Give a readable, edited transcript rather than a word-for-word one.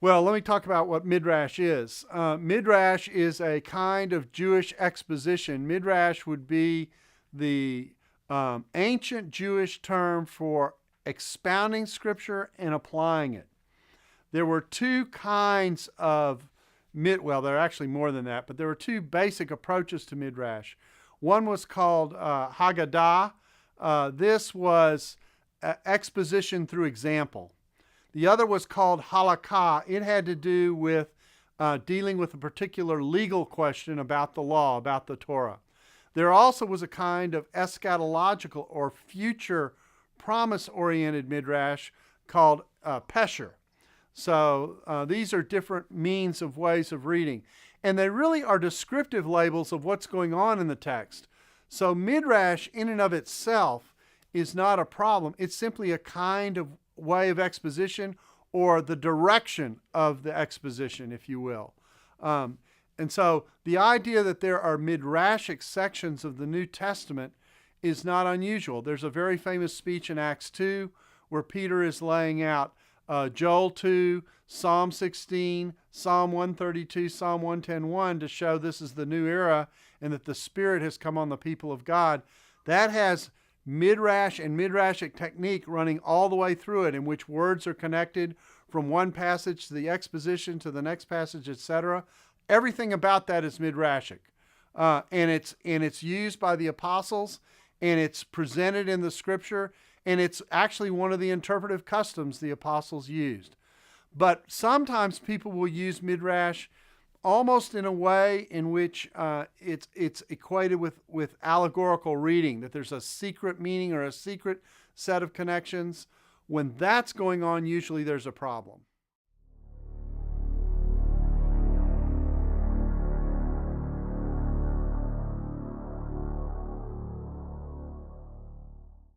Well, let me talk about what Midrash is. Midrash is a kind of Jewish exposition. Midrash would be the ancient Jewish term for expounding Scripture and applying it. There were two kinds of, well, there are actually more than that, but there were two basic approaches to Midrash. One was called Haggadah. This was exposition through example. The other was called halakha. It had to do with dealing with a particular legal question about the law, about the Torah. There also was a kind of eschatological or future promise-oriented midrash called pesher. So these are different means of ways of reading. And they really are descriptive labels of what's going on in the text. So midrash in and of itself is not a problem. It's simply a kind of way of exposition, or the direction of the exposition, if you will. And so the idea that there are midrashic sections of the New Testament is not unusual. There's a very famous speech in Acts 2 where Peter is laying out Joel 2, Psalm 16, Psalm 132, Psalm 110:1 to show this is the new era and that the Spirit has come on the people of God. That has midrash and midrashic technique running all the way through it, in which words are connected from one passage to the exposition to the next passage, etc. Everything about that is midrashic, and it's used by the apostles, and it's presented in the Scripture, and it's actually one of the interpretive customs the apostles used. But sometimes people will use midrash almost in a way in which it's equated with allegorical reading, that there's a secret meaning or a secret set of connections. When that's going on, usually there's a problem.